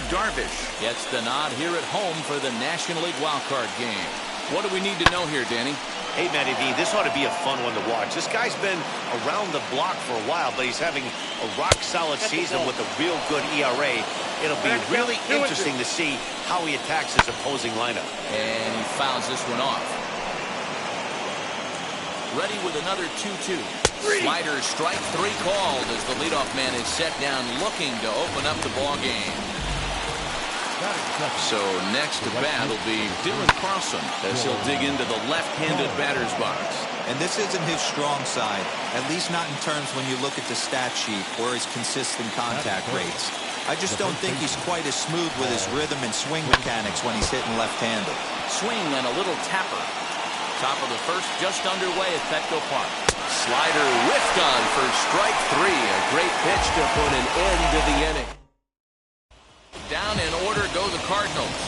Darvish gets the nod here at home for the National League wildcard game. What do we need to know here, Danny? Hey, Matty V, this ought to be a fun one to watch. This guy's been around the block for a while, but he's having a rock-solid season with a real good ERA. It'll be really interesting to see how he attacks his opposing lineup. And he fouls this one off. Ready with another 2-2. Slider strike 3 called as the leadoff man is set down looking to open up the ball game. So next to bat will be Dylan Carlson as he'll dig into the left-handed batter's box. And this isn't his strong side, at least not in terms when you look at the stat sheet or his consistent contact rates. I just don't think he's quite as smooth with his rhythm and swing mechanics when he's hitting left-handed. Swing and a little tapper. Top of the first just underway at Petco Park. Slider whiffed on for strike 3. A great pitch to put an end to the inning. Down in order go the Cardinals.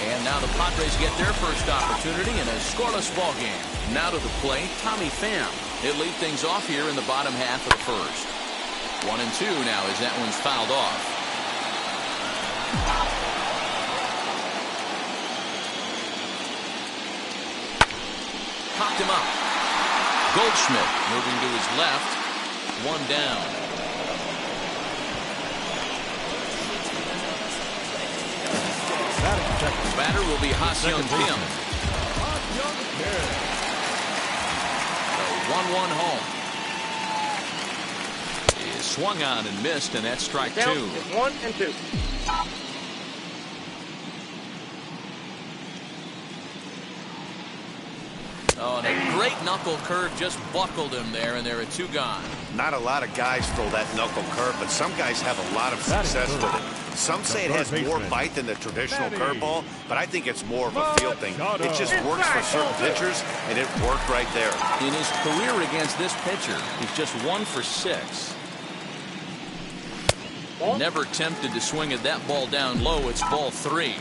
And now the Padres get their first opportunity in a scoreless ball game. Now to the plate, Tommy Pham. He'll lead things off here in the bottom half of the first. 1-2 now as that one's fouled off. Popped him up. Goldschmidt moving to his left. 1 down. The batter will be Ha-Seong Kim. The 1-1 home. He swung on and missed, and that's strike 2. 1-2. Oh, and a great knuckle curve just buckled him there, and there are 2 gone. Not a lot of guys throw that knuckle curve, but some guys have a lot of success with it. Some say it has more bite than the traditional curveball, but I think it's more of a feel thing. It just works for certain pitchers, and it worked right there. In his career against this pitcher, he's just 1 for 6. Never tempted to swing at that ball down low. It's ball 3.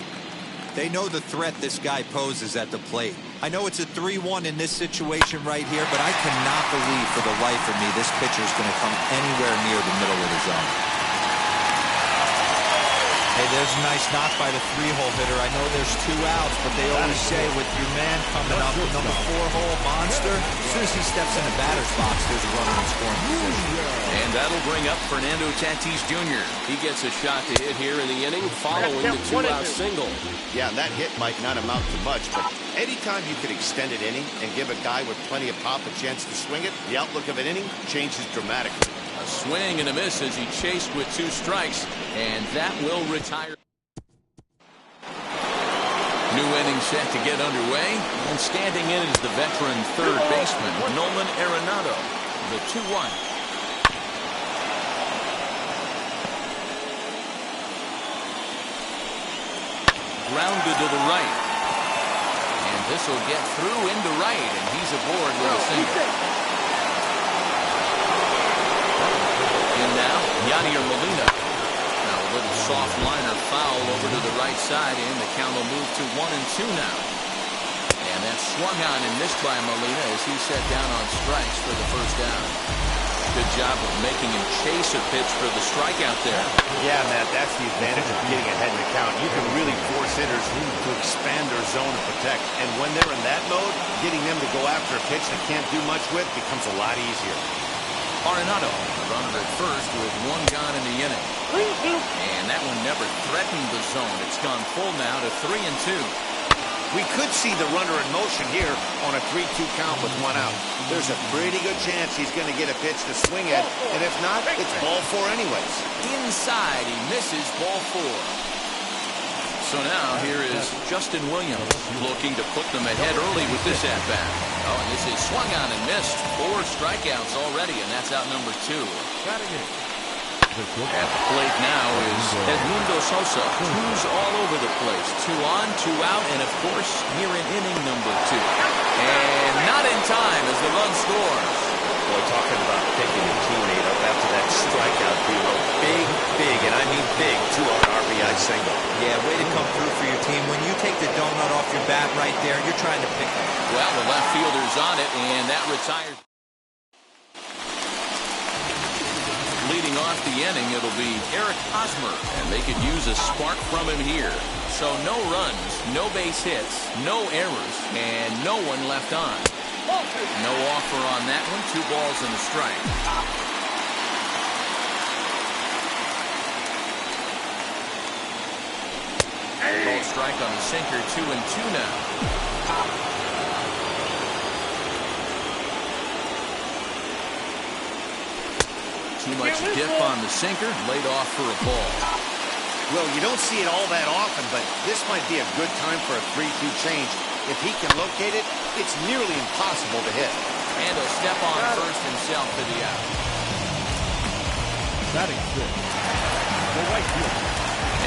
They know the threat this guy poses at the plate. I know it's a 3-1 in this situation right here, but I cannot believe for the life of me this pitcher is going to come anywhere near the middle of the zone. Hey, there's a nice knock by the 3-hole hitter. I know there's 2 outs, but they always say with your man coming up, the number 4-hole monster, as soon as he steps in the batter's box, there's a runner in scoring position. And that'll bring up Fernando Tatis Jr. He gets a shot to hit here in the inning following the 2-out single. Yeah, and that hit might not amount to much, but anytime you can extend an inning and give a guy with plenty of pop a chance to swing it, the outlook of an inning changes dramatically. A swing and a miss as he chased with 2 strikes, and that will retire. New inning set to get underway, and standing in is the veteran third baseman, Nolan Arenado, the 2-1. Grounded to the right. And this will get through into right, and he's aboard with a single. In now, Yadier Molina. Now a little soft liner foul over to the right side, and the count will move to 1-2 now. And that's swung on and missed by Molina as he set down on strikes for the first down. Good job of making him chase a pitch for the strikeout there. Yeah, Matt, that's the advantage of getting ahead in the count. You can really force hitters to expand their zone and protect. And when they're in that mode, getting them to go after a pitch they can't do much with becomes a lot easier. Arenado, runner at first with 1 gone in the inning. And that one never threatened the zone. It's gone full now to 3-2. We could see the runner in motion here on a 3-2 count with 1 out. There's a pretty good chance he's going to get a pitch to swing at, and if not, it's ball 4 anyways. Inside, he misses ball 4. So now here is Justin Williams looking to put them ahead early with this at-bat. Oh, and this is swung on and missed. 4 strikeouts already, and that's out number 2. At the plate now is Edmundo Sosa. 2s all over the place. 2 on, 2 out, and of course, here in inning number 2. And not in time as the run scores. Boy, talking about picking a teammate up after that strikeout, big, and I mean big, 2-run RBI single. Yeah, way to come through for your team. When you take the donut off your bat right there, you're trying to pick it. Well, the left fielder's on it, and that retires. leading off the inning, it'll be Eric Hosmer, and they could use a spark from him here. So no runs, no base hits, no errors, and no one left on. No offer on that one. 2 balls and a strike. Called strike on the sinker. 2-2 now. Too much dip on the sinker, laid off for a ball. Well, you don't see it all that often, but this might be a good time for a 3-2 change. If he can locate it, it's nearly impossible to hit. And he'll step on first himself for the out. Batting fifth, the right fielder.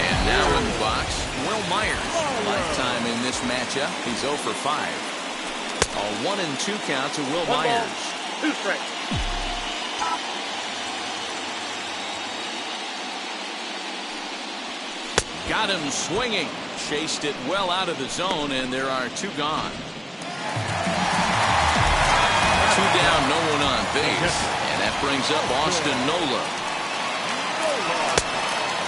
And now in the box, Will Myers. Lifetime in this matchup. He's 0 for 5. A 1-2 count to Will Myers. 2 strikes. Got him swinging. Chased it well out of the zone, and there are 2 gone. 2 down, no one on base. And that brings up Austin Nola.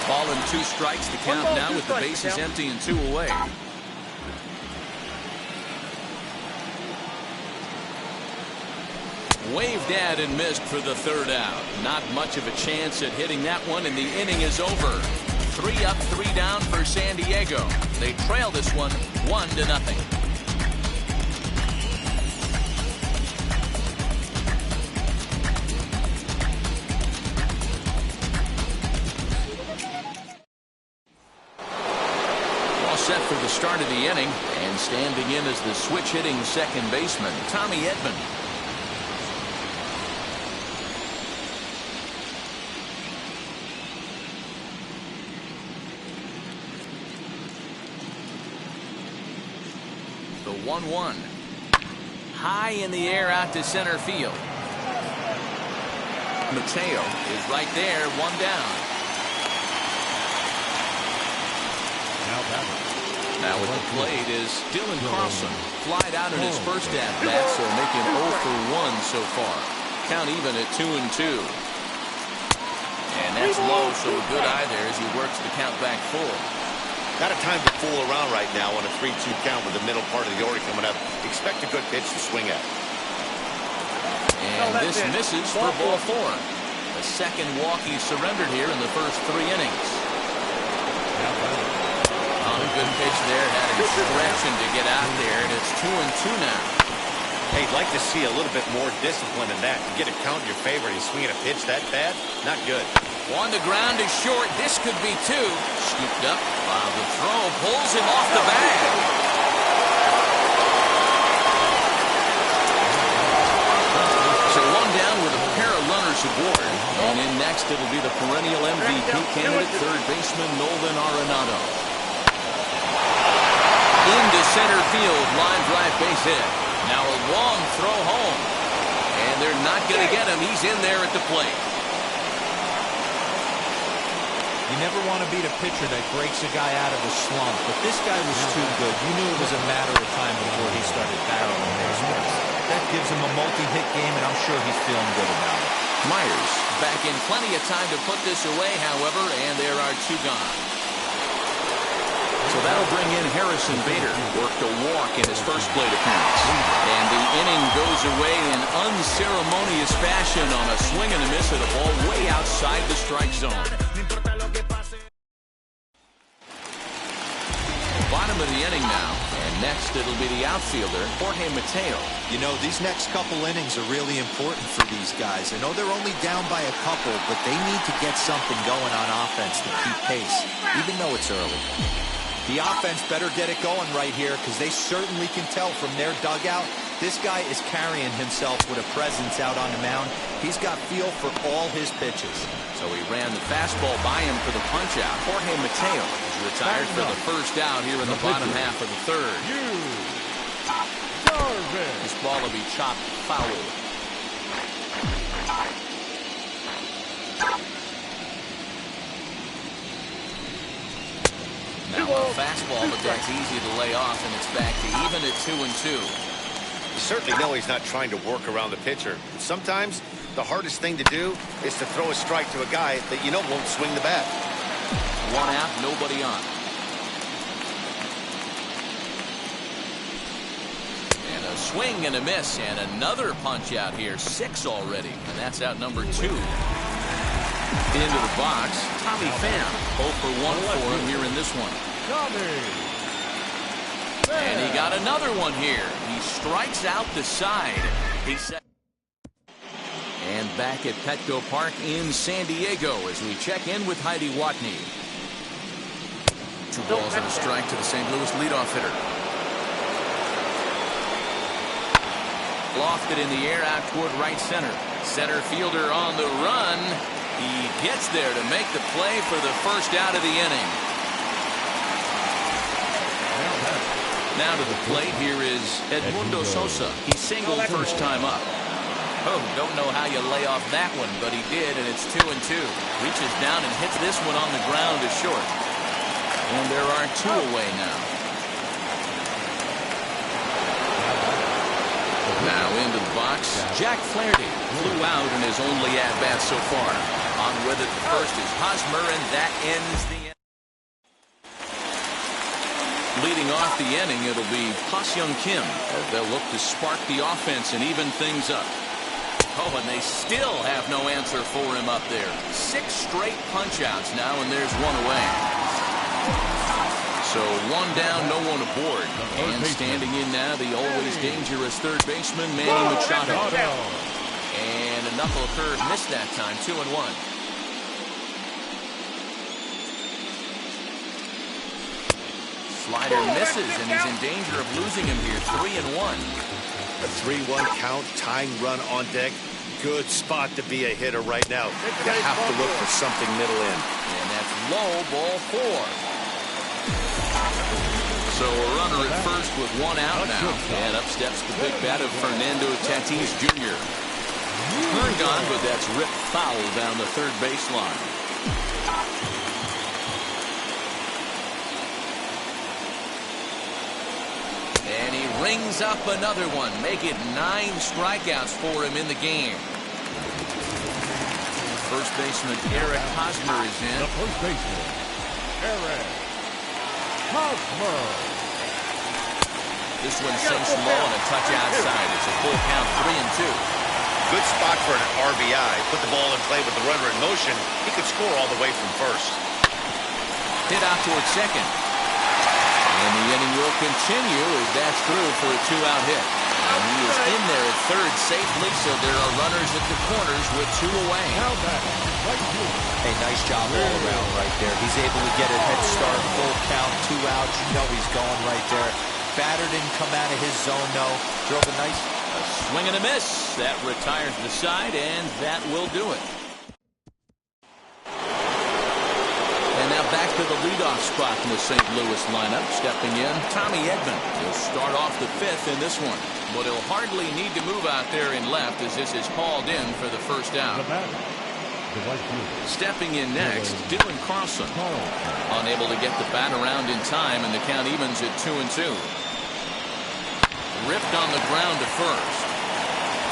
Ball and 2 strikes to count now with the bases empty and 2 away. Waved at and missed for the 3rd out. Not much of a chance at hitting that one, and the inning is over. 3 up, 3 down for San Diego. They trail this one 1-0. All set for the start of the inning, and standing in as the switch-hitting second baseman, Tommy Edman. The 1-1. High in the air out to center field. Mateo is right there, 1 down. Now with the plate is Dylan Carlson. Flied out in his first at-bat, so making 0 for 1 so far. Count even at 2-2. And that's low, so a good eye there as he works the count back full. Not a time to fool around right now on a 3-2 count with the middle part of the order coming up. Expect a good pitch to swing at. And this misses for ball 4. The second walk he surrendered here in the first 3 innings. On a good pitch there, had him stretching to get out there, and it's 2-2 now. Hey, I'd like to see a little bit more discipline in that. You get a count in your favor, and you swing at a pitch that bad? Not good. On the ground is short. This could be 2. Scooped up while the throw pulls him off the bag. So 1 down with a pair of runners aboard. And in next, it'll be the perennial MVP candidate, third baseman Nolan Arenado. Into center field, line drive base hit. Now a long throw home. And they're not going to get him. He's in there at the plate. You never want to beat a pitcher that breaks a guy out of a slump, but this guy was too good. You knew it was a matter of time before he started barreling baseballs. That gives him a multi-hit game, and I'm sure he's feeling good about it. Myers back in plenty of time to put this away, however, and there are 2 gone. So that'll bring in Harrison Bader. Worked a walk in his first plate appearance. And the inning goes away in unceremonious fashion on a swing and a miss at a ball way outside the strike zone. Bottom of the inning now, and next it'll be the outfielder, Jorge Mateo. You know, these next couple innings are really important for these guys. I know they're only down by a couple, but they need to get something going on offense to keep pace, even though it's early. The offense better get it going right here, because they certainly can tell from their dugout this guy is carrying himself with a presence out on the mound. He's got feel for all his pitches. So he ran the fastball by him for the punch-out. Jorge Mateo is retired for the first out here in the bottom half of the 3rd. This ball will be chopped foul. Now a fastball, but that's easy to lay off, and it's back to even at 2-2. You certainly know he's not trying to work around the pitcher. Sometimes The hardest thing to do is to throw a strike to a guy that you know won't swing the bat. One out, nobody on. And a swing and a miss, and another punch out here. 6 already, and that's out number 2. Into the box, Tommy Pham. 0 for 1 for him here in this one. And he got another one here. He strikes out the side. He set. And back at Petco Park in San Diego as we check in with Heidi Watney. 2 balls and a strike to the St. Louis leadoff hitter. Lofted in the air out toward right center. Center fielder on the run. He gets there to make the play for the first out of the inning. Now to the plate, here is Edmundo Sosa. He singled first time up. Oh, don't know how you lay off that one, but he did, and it's 2-2. Reaches down and hits this one on the ground to short. And there are 2 away now. Now into the box, Jack Flaherty flew out in his only at-bat so far. On with it, the first is Hosmer, and that ends the inning. Leading off the inning, it'll be Ha-Seong Kim. They'll look to spark the offense and even things up. Oh, and they still have no answer for him up there. 6 straight punch-outs now, and there's 1 away. So 1 down, no one aboard. And standing in now, the always dangerous third baseman, Manny Machado. And a knuckle curve missed that time, 2-1. Slider misses, and he's in danger of losing him here. 3-1. A 3-1 count, tying run on deck. Good spot to be a hitter right now. You have to look for something middle in. And that's low, ball 4. So a runner at first with 1 out now. And up steps the big bat of Fernando Tatis Jr. Turned on, but that's ripped foul down the third baseline. And he rings up another one. Make it 9 strikeouts for him in the game. First baseman Eric Hosmer is in. The first baseman, Eric Hosmer. This one sinks low and a touch outside. It's a full count, 3-2. Good spot for an RBI. Put the ball in play with the runner in motion. He could score all the way from first. Hit out towards second. And the inning will continue as that's through for a 2-out hit. And he is in there at third safely, so there are runners at the corners with 2 away. Hey, nice job all around right there. He's able to get a head start, full count, 2 outs. You know he's going right there. Batter didn't come out of his zone, no. Drove a nice... A swing and a miss. That retires the side, and that will do it. And now back to the leadoff spot in the St. Louis lineup. Stepping in, Tommy Edman. He'll start off the 5th in this one. But he'll hardly need to move out there in left as this is called in for the first out. Stepping in next, Dylan Carlson. Unable to get the bat around in time, and the count evens at 2-2. Ripped on the ground to first.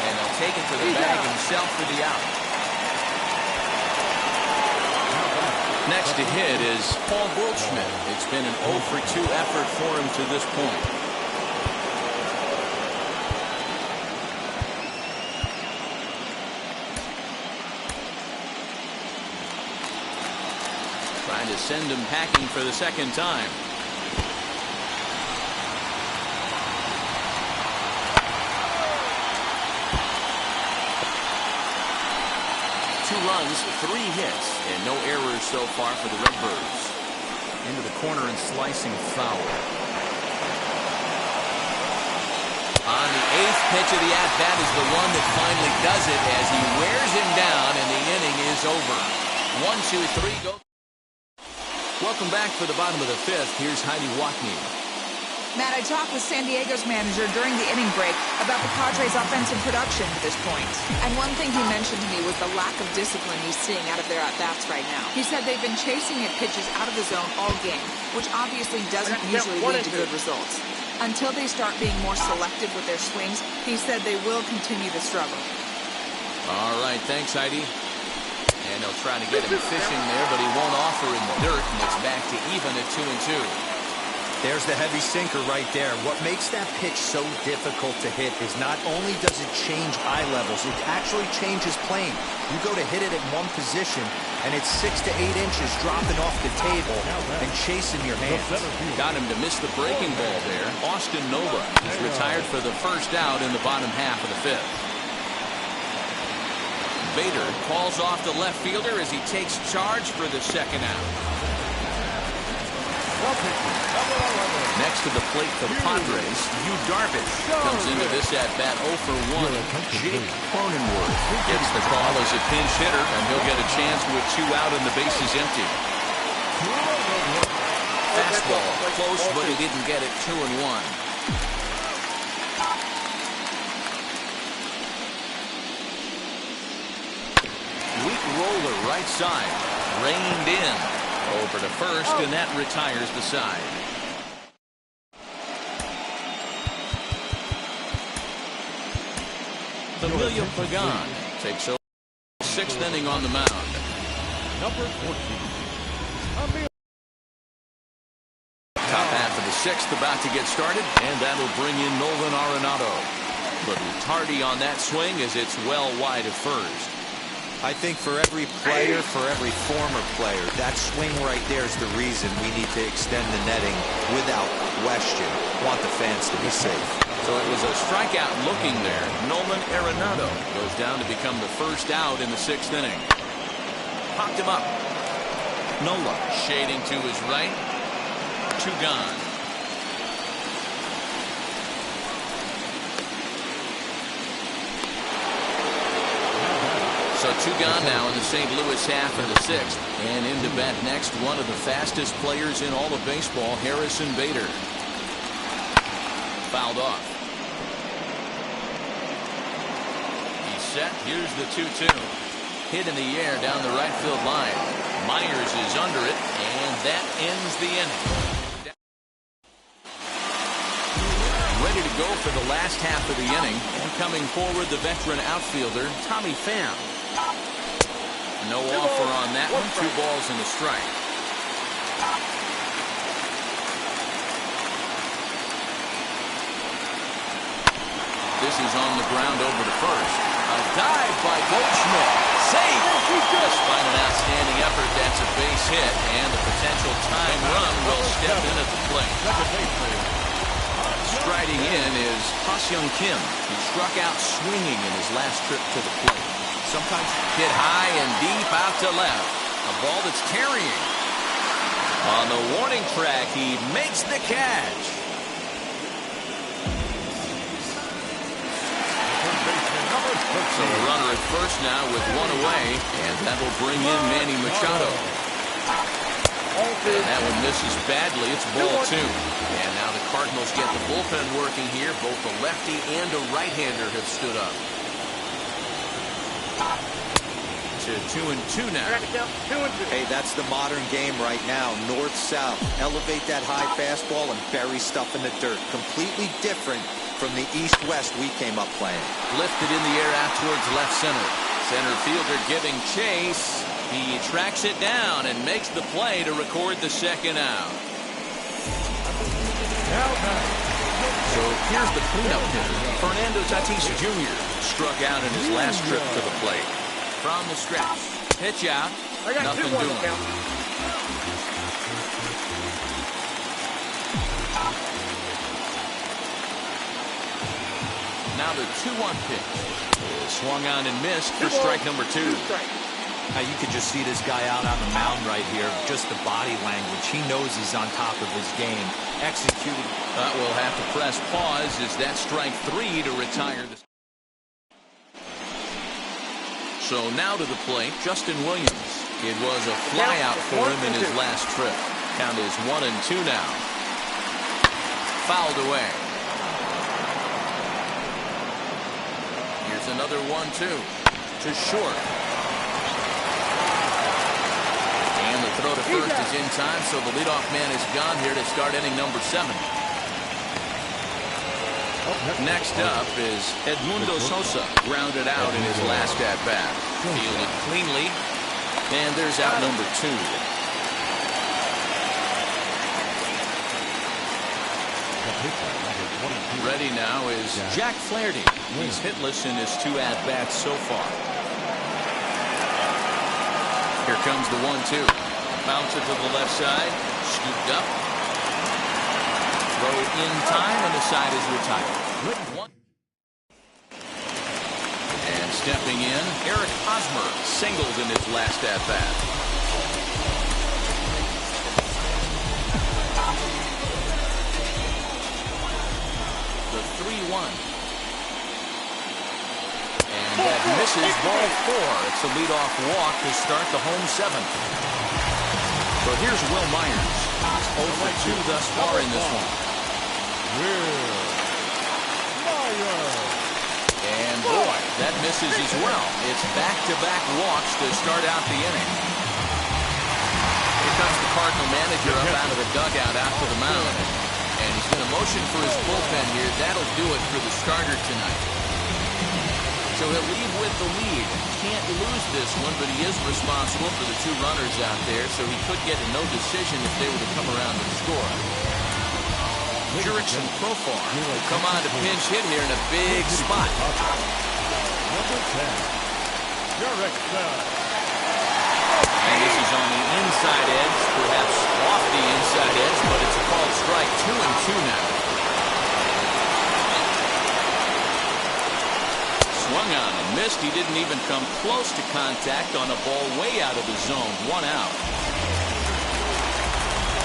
And he'll take it to the bag himself for the out. Next to hit is Paul Goldschmidt. It's been an 0 for 2 effort for him to this point. Trying to send him packing for the second time. Runs, 3 hits, and no errors so far for the Redbirds. Into the corner and slicing foul. On the 8th pitch of the at-bat is the one that finally does it as he wears him down, and the inning is over. 1, 2, 3, go. Welcome back for the bottom of the 5th. Here's Heidi Watney. Matt, I talked with San Diego's manager during the inning break about the Padres' offensive production to this point. And one thing he mentioned to me was the lack of discipline he's seeing out of their at-bats right now. He said they've been chasing at pitches out of the zone all game, which obviously doesn't usually lead to good results. Until they start being more selective with their swings, he said they will continue to struggle. All right, thanks, Heidi. And they'll try to get him fishing there, but he won't offer in the dirt, and it's back to even at 2-2. There's the heavy sinker right there. What makes that pitch so difficult to hit is not only does it change eye levels, it actually changes plane. You go to hit it in one position, and it's 6 to 8 inches dropping off the table and chasing your hands. Got him to miss the breaking ball there. Austin Nova is retired for the first out in the bottom half of the fifth. Bader calls off the left fielder as he takes charge for the second out. Next to the plate for the Padres, Yu Darvish comes into this at-bat 0 for 1. Jake Cronenworth gets the call as a pinch hitter, and he'll get a chance with 2 out and the bases empty. Fastball close, but he didn't get it. 2-1. Weak roller right side, reined in. Over to first, and that retires the side. Emilio Pagan takes over the 6th inning on the mound. Number 14. Top half of the 6th about to get started, and that'll bring in Nolan Arenado. But tardy on that swing as it's well wide of first. I think for every player, for every former player, that swing right there is the reason we need to extend the netting without question. Want the fans to be safe. So it was a strikeout looking there. Nolan Arenado goes down to become the first out in the 6th inning. Popped him up. Nola shading to his right. 2 gone. So 2 gone now in the St. Louis half of the 6th. And in to bat next, one of the fastest players in all of baseball, Harrison Bader. Fouled off. He's set. Here's the 2-2. Hit in the air down the right field line. Myers is under it, and that ends the inning. Ready to go for the last half of the inning. And coming forward, the veteran outfielder, Tommy Pham. No offer on that one. 2 balls and a strike. This is on the ground over to first. A dive by Goldschmidt. Safe. Despite an outstanding effort, that's a base hit, and the potential tying run will step in at the plate. Striding in is Ha-Seong Kim, who struck out swinging in his last trip to the plate. Sometimes hit high and deep out to left. A ball that's carrying. On the warning track, he makes the catch. So a runner at first now with 1 away, and that will bring in Manny Machado. And that one misses badly. It's ball 2. And now the Cardinals get the bullpen working here. Both a lefty and a right-hander have stood up. To 2-2 now. Hey, that's the modern game right now. North-south. Elevate that high fastball and bury stuff in the dirt. Completely different from the east-west we came up playing. Lifted in the air out towards left center. Center fielder giving chase. He tracks it down and makes the play to record the second out. So here's the cleanup hitter. Fernando Tatis Jr. struck out in his last trip to the plate. From the stretch. Pitch out. Nothing doing. Now the 2-1 pitch. Swung on and missed for strike number 2. Now you could just see this guy out on the mound right here. Just the body language. He knows he's on top of his game. Executed. We'll have to press pause. Is that strike 3 to retire the... So now to the plate, Justin Williams. It was a flyout for him in his last trip. Count is 1-2 now. Fouled away. Here's another 1-2 to short. And the throw to first is in time, so the leadoff man is gone here to start inning number 7. Next up is Edmundo Sosa, grounded out in his last at-bat. Fielded cleanly, and there's out number 2. Ready now is Jack Flaherty. He's hitless in his 2 at-bats so far. Here comes the 1-2. Bounce it to the left side. Scooped up. Throw in time, and the side is retired. And stepping in, Eric Hosmer singled in his last at-bat. The 3-1. And that misses ball 4. It's a leadoff walk to start the home 7th. So here's Will Myers. He's 0 for 2 thus far in this one. And boy, that misses as well. It's back-to-back walks to start out the inning. Here comes the Cardinal manager up out of the dugout out to the mound. And he's going to motion for his bullpen here. That'll do it for the starter tonight. So he'll leave with the lead. Can't lose this one, but he is responsible for the 2 runners out there, so he could get a no decision if they were to come around and score. Jurickson Profar will come on to pinch hit here in a big spot. Number 10, Jurickson. And this is on the inside edge, perhaps off the inside edge, but it's a called strike. 2-2 now. Swung on and missed. He didn't even come close to contact on a ball way out of the zone. 1 out.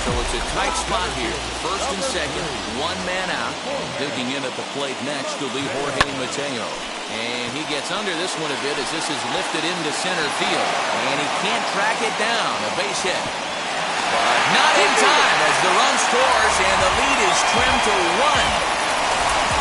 So it's a tight spot here. First and second, 1 man out. Digging in at the plate next will be Jorge Mateo. And he gets under this one a bit as this is lifted into center field. And he can't track it down. A base hit. But not in time as the run scores and the lead is trimmed to 1.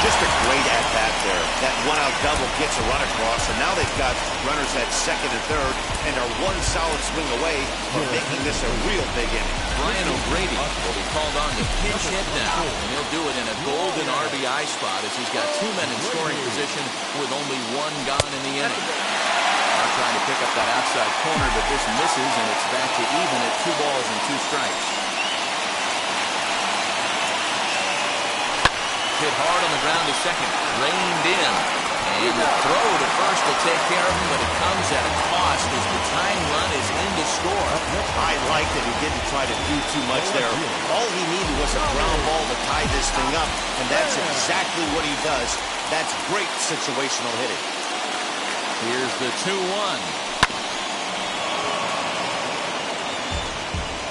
Just a great at-bat there. That 1-out double gets a run across, and now they've got runners at second and third, and are 1 solid swing away from making this a real big inning. Brian O'Grady will be called on to pinch hit now, and he'll do it in a golden RBI spot as he's got 2 men in scoring position with only 1 gone in the inning. Now trying to pick up that outside corner, but this misses, and it's back to even at 2 balls and 2 strikes. Hit hard on the ground to second. Reined in. And the throw to first will take care of him, but it comes at a cost as the tying run is in to score. I like that he didn't try to do too much there. All he needed was a ground ball to tie this thing up, and that's exactly what he does. That's great situational hitting. Here's the 2-1.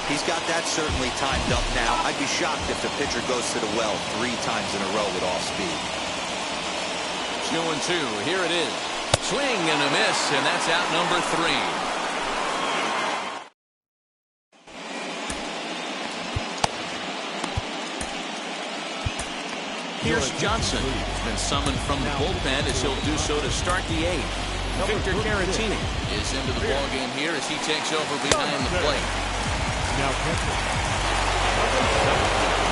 He's got that certainly timed up now. I'd be shocked if the pitcher goes to the well 3 times in a row with off speed. 2-2. Here it is. Swing and a miss, and that's out number 3. Here's Johnson. Been summoned from the bullpen as he'll do so to start the 8th. Victor Caratini is into the ballgame here as he takes over behind the plate.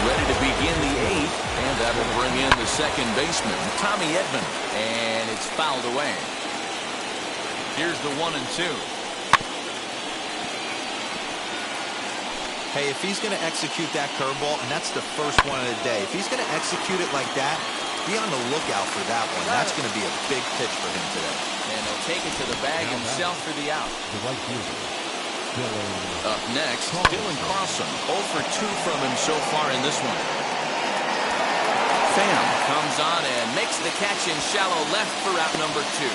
Ready to begin the 8th, and that will bring in the second baseman, Tommy Edman, and it's fouled away. Here's the 1-2. Hey, if he's going to execute that curveball, and that's the first one of the day, if he's going to execute it like that, be on the lookout for that one. That's going to be a big pitch for him today. And he'll take it to the bag himself for the out. Up next, Dylan Carlson. 0 for 2 from him so far in this one. Pham comes on and makes the catch in shallow left for out number 2.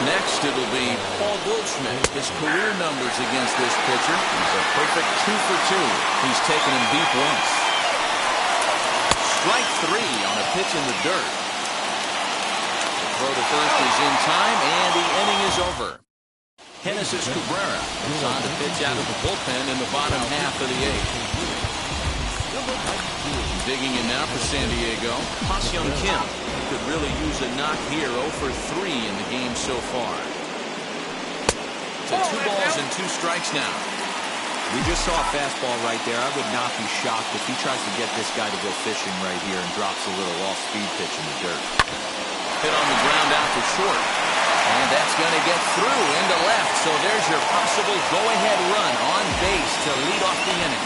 Next, it'll be Paul Goldschmidt. His career numbers against this pitcher. He's a perfect 2 for 2. He's taken him deep once. Strike 3 on a pitch in the dirt. Throw to first is in time, and the inning is over. Genesis Cabrera is on to pitch out of the bullpen in the bottom half of the 8th. Digging in now for San Diego, Ha-Seong Kim could really use a knock here. 0 for 3 in the game so far. So 2 balls and 2 strikes now. We just saw a fastball right there. I would not be shocked if he tries to get this guy to go fishing right here and drops a little off-speed pitch in the dirt. Hit on the ground out to short. And that's going to get through into left. So there's your possible go-ahead run on base to lead off the inning.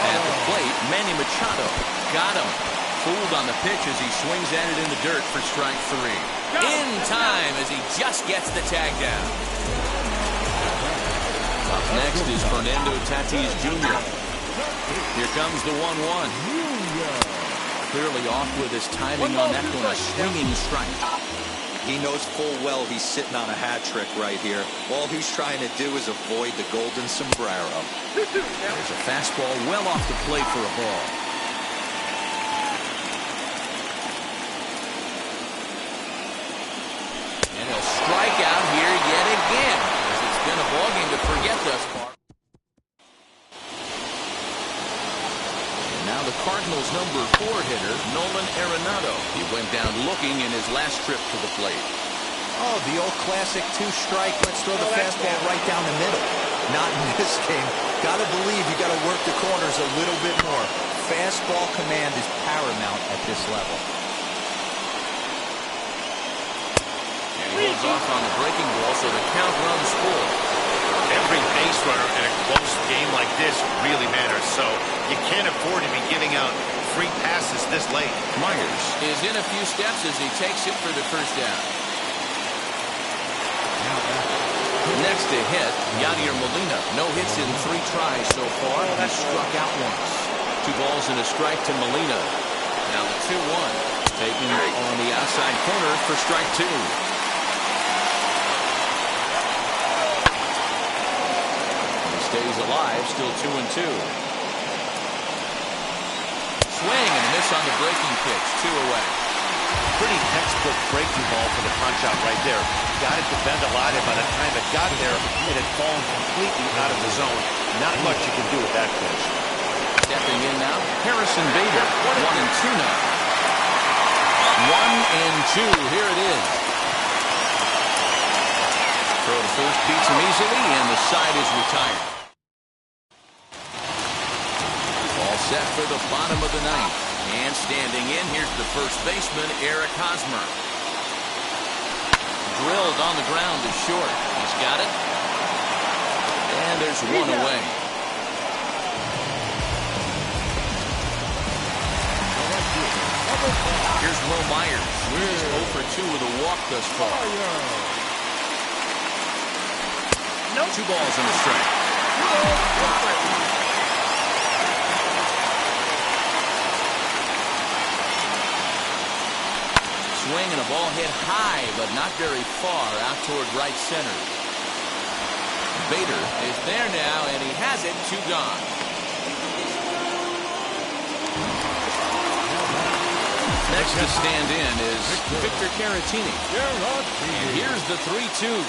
At the plate, Manny Machado got him. Fooled on the pitch as he swings at it in the dirt for strike 3. In time as he just gets the tag down. Up next is Fernando Tatis Jr. Here comes the 1-1. Clearly off with his timing on that one, a swinging strike. He knows full well he's sitting on a hat trick right here. All he's trying to do is avoid the golden sombrero. There's a fastball well off the plate for a ball. And he'll strike out here yet again, as it's been a ballgame to forget thus far. And now the Cardinals' number 4 hitter, Nolan Arenado. He went down looking in his last trip to the plate. Oh, the old classic 2-strike. Let's throw the fastball right down the middle. Not in this game. Gotta believe you gotta work the corners a little bit more. Fastball command is paramount at this level. And he holds off on the breaking ball, so the count runs full. Every base runner in a close game like this really matters, so you can't afford to be giving out free passes this late. Myers is in a few steps as he takes it for the first down. Next to hit, Yadier Molina. No hits in 3 tries so far. He struck out once. 2 balls and a strike to Molina. Now the 2-1. Taken on the outside corner for strike 2. He stays alive, still 2-2. Swing and a miss on the breaking pitch. 2 away. Pretty textbook breaking ball for the punch out right there. Got it to bend a lot, and by the time it got there, it had fallen completely out of the zone. Not much you can do with that pitch. Stepping in now, Harrison Bader. 1-2 now. 1-2. Here it is. Throw to first beats him easily, and the side is retired. All set for the bottom of the 9th. And standing in, here's the first baseman, Eric Hosmer. Drilled on the ground to short. He's got it. And there's 1 away. Here's Will Myers. He's 0 for 2 with a walk thus far. 2 balls and a strike. Swing and a ball hit high, but not very far out toward right center. Bader is there now, and he has it. 2 gone. Next to stand in is Victor Caratini. And here's the 3-2.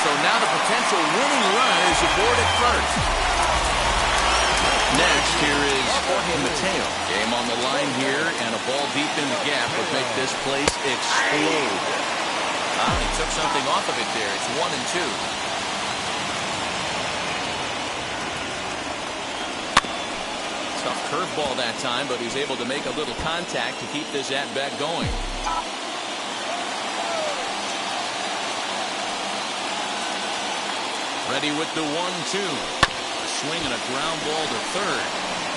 So now the potential winning run is aboard at first. Next, here is Jorge Mateo. Game on the line here, and a ball deep in the gap would make this place explode. He took something off of it there. It's 1-2. Tough curveball that time, but he's able to make a little contact to keep this at-bat going. Ready with the 1-2. A swing and a ground ball to third.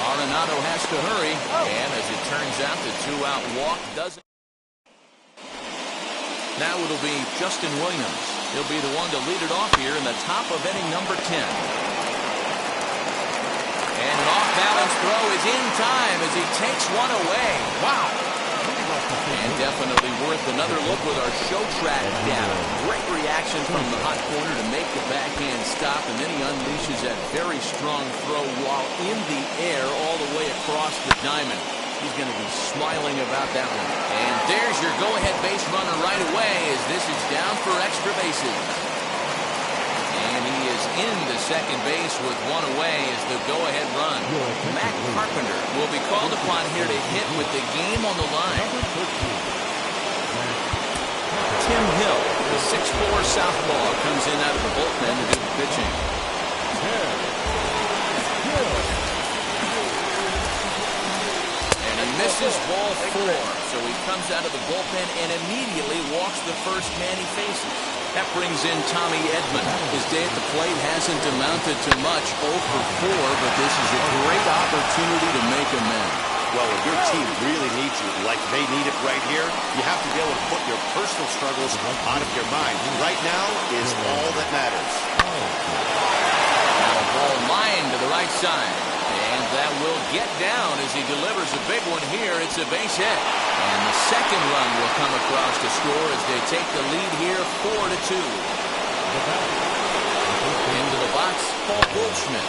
Arenado has to hurry. And as it turns out, the 2-out walk doesn't. Now it'll be Justin Williams. He'll be the one to lead it off here in the top of inning number 10. And an off-balance throw is in time as he takes one away. Wow. And definitely worth another look with our show track data. Great reaction from the hot corner to make the backhand stop, and then he unleashes that very strong throw while in the air all the way across the diamond. He's going to be smiling about that one. And there's your go-ahead base runner right away as this is down for extra bases. into second base with one away as the go-ahead run. Matt Carpenter will be called upon here to hit with the game on the line. Tim Hill, the 6'4" southpaw, comes in out of the bullpen to do the pitching. And he misses ball 4, so he comes out of the bullpen and immediately walks the first man he faces. That brings in Tommy Edman. His day at the plate hasn't amounted to much, 0 for 4, but this is a great opportunity to make amends. Well, if your team really needs you, like they need it right here, you have to be able to put your personal struggles out of your mind. Right now is all that matters. Now a ball lined to the right side. And that will get down as he delivers a big one here. It's a base hit. And the second run will come across to score as they take the lead here 4-2. Into the box, Paul Goldschmidt.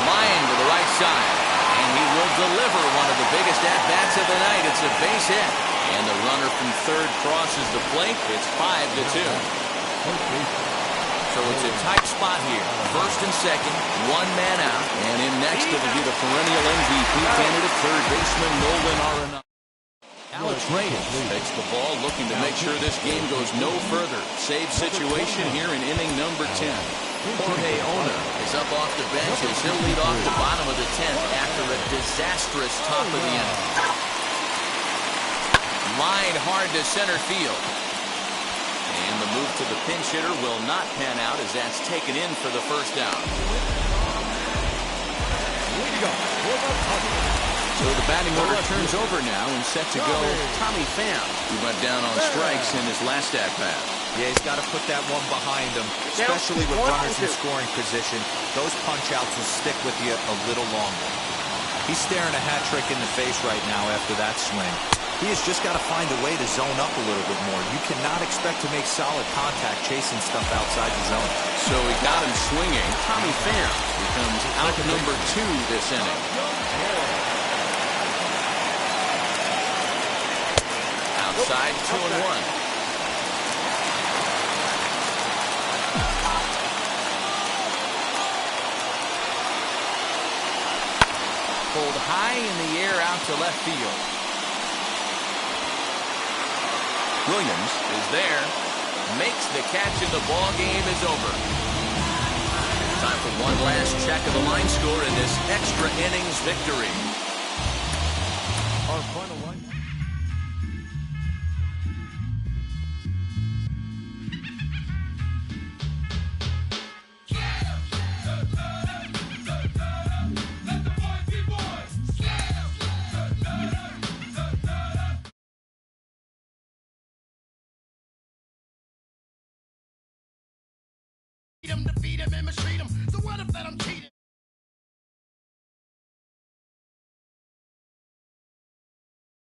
Line to the right side. And he will deliver one of the biggest at-bats of the night. It's a base hit. And the runner from third crosses the plate. It's 5-2. So it's a tight spot here. First and second, one man out. And in next, it'll be the perennial MVP candidate, third baseman Nolan Arenado. Alex Reyes takes the ball, looking to make sure this game goes no further. Save situation here in inning number 10. Jorge Ona is up off the bench as he'll lead off the bottom of the 10th after a disastrous top of the inning. Lined hard to center field. And the move to the pinch hitter will not pan out as that's taken in for the first down. So the batting order turns over now and set to go Tommy Pham, who went down on strikes in his last at-bat. Yeah, he's got to put that one behind him, especially with runners in scoring position. Those punch-outs will stick with you a little longer. He's staring a hat trick in the face right now after that swing. He has just got to find a way to zone up a little bit more. You cannot expect to make solid contact chasing stuff outside the zone. So he got him swinging. Tommy Pham becomes out number 2 this inning. Outside, 2-1. Pulled high in the air out to left field. Williams is there, makes the catch, and the ball game is over. Time for one last check of the line score in this extra innings victory. Our final line. Defeat him and mistreat him. So what if that I'm cheating?